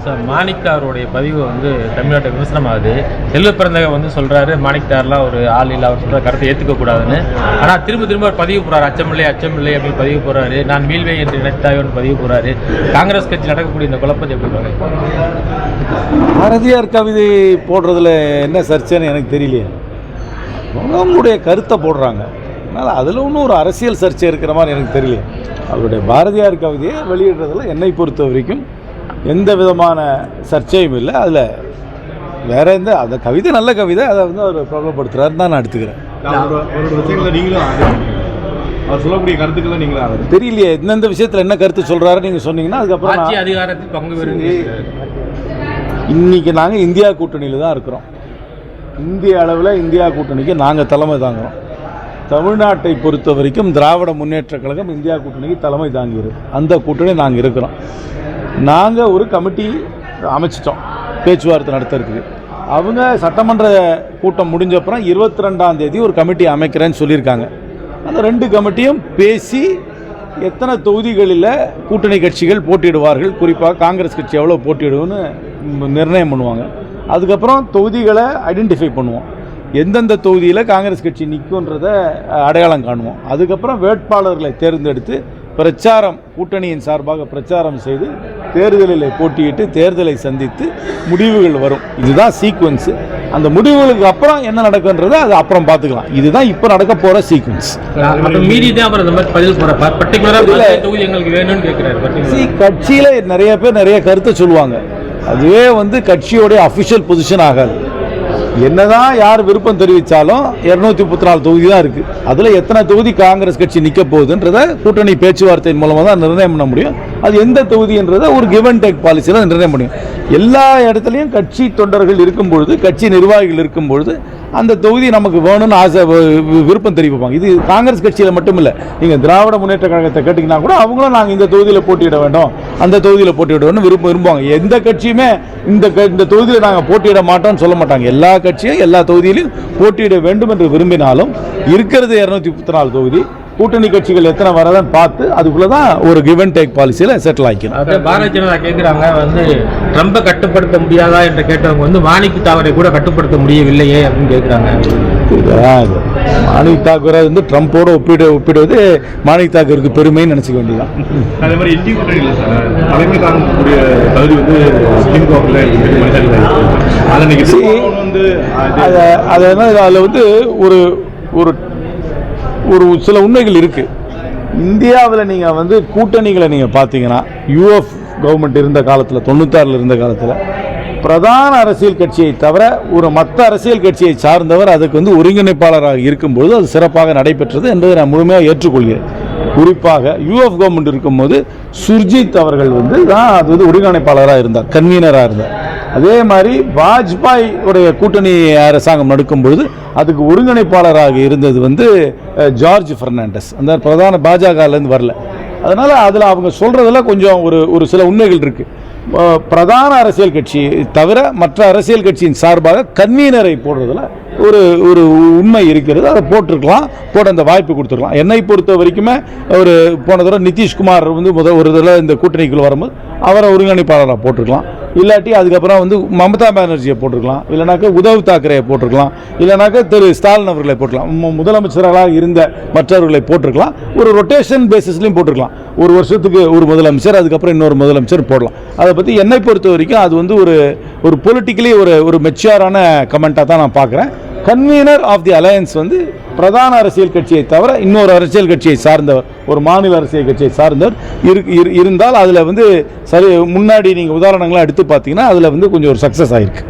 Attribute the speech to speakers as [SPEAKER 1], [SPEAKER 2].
[SPEAKER 1] Sir, மாணிக்தாருடைய பதிவு தமிழ்நாட்டை விமர்சனமாகுது. செல்வ பிறந்தக சொல்றாரு மாணிக்தார்லாம் ஒரு ஆள் இல்லை, அவர் சொல்ற கருத்தை ஏற்றுக்க கூடாதுன்னு. ஆனால் திரும்ப திரும்ப அவர் பதிவு போறாரு, அச்சமில்லை அச்சமில்லை அப்படின்னு பதிவு போறாரு. நான் வீழ்வை என்று நினைத்தாயோன்னு பதிவு போறாரு. காங்கிரஸ் கட்சி நடக்கக்கூடிய இந்த குழப்பத்தை எப்படி பாருங்க?
[SPEAKER 2] பாரதியார் கவிதை போடுறதுல என்ன சர்ச்சைன்னு எனக்கு தெரியலையே. அவங்களுடைய கருத்தை போடுறாங்க, அதனால் அதில் ஒன்றும் ஒரு அரசியல் சர்ச்சை இருக்கிற மாதிரி எனக்கு தெரியலையே. அவருடைய பாரதியார் கவிதையை வெளியிடுறதுல என்னை பொறுத்த வரைக்கும் எந்த விதமான சர்ச்சையும் இல்லை. அதில் வேற எந்த அந்த கவிதை நல்ல கவிதை, அதை அவர் பிரபலப்படுத்துறாரு தான் நான் எடுத்துக்கிறேன்.
[SPEAKER 3] அவர் சொல்லக்கூடிய கருத்துக்களை நீங்களும்
[SPEAKER 2] தெரியலையே எந்தெந்த விஷயத்தில் என்ன கருத்து சொல்கிறாரு நீங்கள் சொன்னீங்கன்னா அதுக்கப்புறம்
[SPEAKER 1] அதிகாரத்தில் பங்கு
[SPEAKER 2] இன்னைக்கு நாங்கள் இந்தியா கூட்டணியில் தான் இருக்கிறோம். இந்திய அளவில் இந்தியா கூட்டணிக்கு நாங்கள் தலைமை தாங்குகிறோம். தமிழ்நாட்டை பொறுத்த வரைக்கும் திராவிட முன்னேற்ற கழகம் இந்தியா கூட்டணிக்கு தலைமை தாங்குகிறது. அந்த கூட்டணி நாங்கள் இருக்கிறோம். நாங்கள் ஒரு கமிட்டி அமைச்சிட்டோம் பேச்சுவார்த்தை நடத்துறதுக்கு. அவங்க சட்டமன்ற கூட்டம் முடிஞ்சப்புறம் 22ஆம் தேதி ஒரு கமிட்டி அமைக்கிறேன்னு சொல்லியிருக்காங்க. அந்த 2 கமிட்டியும் பேசி எத்தனை தொகுதிகளில் கூட்டணி கட்சிகள் போட்டியிடுவார்கள், குறிப்பாக காங்கிரஸ் கட்சி எவ்வளோ போட்டியிடுவோன்னு நிர்ணயம் பண்ணுவாங்க. அதுக்கப்புறம் தொகுதிகளை ஐடென்டிஃபை பண்ணுவோம், எந்தெந்த தொகுதியில் காங்கிரஸ் கட்சி நிற்குன்றதை அடையாளம் காணுவோம். அதுக்கப்புறம் வேட்பாளர்களை தேர்ந்தெடுத்து பிரச்சாரம், கூட்டணியின் சார்பாக பிரச்சாரம் செய்து தேர்தலில் போட்டியிட்டு தேர்தலை சந்தித்து முடிவுகள் வரும். இதுதான் சீக்வன்ஸு. அந்த முடிவுகளுக்கு அப்புறம் என்ன நடக்குன்றதை அது அப்புறம் பார்த்துக்கலாம். இதுதான் இப்போ நடக்க போகிற சீக்வன்ஸ். கட்சியில் நிறைய பேர் நிறைய கருத்தை சொல்லுவாங்க. அதுவே கட்சியோடைய அஃபிஷியல் பொசிஷன் ஆகாது. என்னதான் யார் விருப்பம் தெரிவித்தாலும் 234 தொகுதி தான் இருக்குது. அதில் எத்தனை தொகுதி காங்கிரஸ் கட்சி நிற்க போகுதுன்றதை கூட்டணி பேச்சுவார்த்தையின் மூலமாக தான் நிர்ணயம் பண்ண முடியும். அது எந்த தொகுதின்றதை ஒரு கிவ் அண்ட் டேக் பாலிசியில் நிர்ணயம் முடியும். எல்லா இடத்துலையும் கட்சி தொண்டர்கள் இருக்கும்பொழுது, கட்சி நிர்வாகிகள் இருக்கும்பொழுது அந்த தொகுதி நமக்கு வேணும்னு ஆசை விருப்பம் தெரிவிப்பாங்க. இது காங்கிரஸ் கட்சியில் மட்டும் இல்லை, நீங்கள் திராவிட முன்னேற்ற கழகத்தை கேட்டிங்கன்னா கூட அவங்களும் நாங்கள் இந்த தொகுதியில் போட்டியிட வேண்டும், அந்த தொகுதியில் போட்டியிட வேண்டும் விரும்புவாங்க. எந்த கட்சியுமே இந்த தொகுதியில் நாங்கள் போட்டியிட மாட்டோம்னு சொல்ல மாட்டாங்க. எல்லா கட்சியும் எல்லா தொகுதியிலும் போட்டியிட வேண்டும் என்று விரும்பினாலும் இருக்கிறது 234 தொகுதி. கூட்டணி கட்சிகள் எத்தனை வரதான் பார்த்து அதுக்குள்ளதான் ஒரு கிவ் அண்ட் டேக் பாலிசியில் செட்டில் ஆகிக்கணும்.
[SPEAKER 1] பாரதிய ஜனதா கேட்குறாங்க ட்ரம்பை கட்டுப்படுத்த முடியாதா என்று கேட்டவங்க மாணிக் தாக்கரை கூட கட்டுப்படுத்த முடியவில்லையே அப்படின்னு கேட்குறாங்க.
[SPEAKER 2] மாணிக் தாக்கரை ட்ரம்போட ஒப்பிடுவது மாணிக் தாக்கருக்கு பெருமைன்னு நினைச்சுக்க வேண்டியதான்.
[SPEAKER 3] அதே மாதிரி இந்திய கூட்டணியில் சார் தலைமை தாங்கக்கூடிய தகுதி
[SPEAKER 2] அதில் ஒரு ஒரு சில உண்மைகள் இருக்குது. இந்தியாவில் நீங்கள் கூட்டணிகளை நீங்கள் பார்த்தீங்கன்னா யூஎஃப் கவர்மெண்ட் இருந்த காலத்தில் 96 இருந்த காலத்தில் பிரதான அரசியல் கட்சியை தவிர ஒரு மற்ற அரசியல் கட்சியை சார்ந்தவர் அதுக்கு ஒருங்கிணைப்பாளராக இருக்கும்போது அது சிறப்பாக நடைபெற்றது என்பதை நான் முழுமையாக ஏற்றுக்கொள்கிறேன். குறிப்பாக யூஎஃப் கவர்மெண்ட் இருக்கும்போது சுர்ஜித் அவர்கள் தான் அது ஒருங்கிணைப்பாளராக இருந்தார், கன்வீனராக இருந்தார். அதே மாதிரி வாஜ்பாய் உடைய கூட்டணி அரசாங்கம் நடக்கும்பொழுது அதுக்கு ஒருங்கிணைப்பாளராக இருந்தது ஜார்ஜ் பெர்னாண்டஸ், அந்த பிரதான பாஜகலேருந்து வரல. அதனால் அதில் அவங்க சொல்கிறதுல கொஞ்சம் ஒரு சில உண்மைகள் இருக்குது. பிரதான அரசியல் கட்சி தவிர மற்ற அரசியல் கட்சியின் சார்பாக கன்வீனரை போடுறதுல ஒரு உண்மை இருக்கிறது. அதை போட்டிருக்கலாம், போட அந்த வாய்ப்பு கொடுத்துருக்கலாம். என்னை பொறுத்த வரைக்குமே போன தடவை நிதிஷ்குமார் ஒரு தடவை இந்த கூட்டணிக்குள்ள வரும்போது அவரை ஒருங்கிணைப்பாளராக போட்டிருக்கலாம். இல்லாட்டி அதுக்கப்புறம் மம்தா பானர்ஜியை போட்டிருக்கலாம், இல்லைனாக்கா உத்தவ் தாக்கரேயை போட்டிருக்கலாம், இல்லைனாக்கா திரு ஸ்டாலின் அவர்களை போட்டிருக்கலாம், முதலமைச்சராக இருந்த மற்றவர்களை போட்டிருக்கலாம். ஒரு ரொட்டேஷன் பேசிஸ்லையும் போட்டிருக்கலாம். ஒரு வருஷத்துக்கு ஒரு முதலமைச்சர், அதுக்கப்புறம் இன்னொரு முதலமைச்சர் போடலாம். அதை பற்றி என்னை பொறுத்த வரைக்கும் அது ஒரு பொலிட்டிக்கலி ஒரு மெச்சூரான கமெண்ட்டாக தான் நான் பார்க்குறேன். கன்வீனர் ஆஃப் தி அலையன்ஸ் பிரதான அரசியல் கட்சியை தவிர இன்னொரு அரசியல் கட்சியை சார்ந்தவர், ஒரு மாநில அரசியல் கட்சியை சார்ந்தவர் இருந்தால் அதில் சரி முன்னாடி நீங்கள் உதாரணங்களாக எடுத்து பார்த்தீங்கன்னா அதில் கொஞ்சம் ஒரு சக்ஸஸ் ஆகிருக்கு.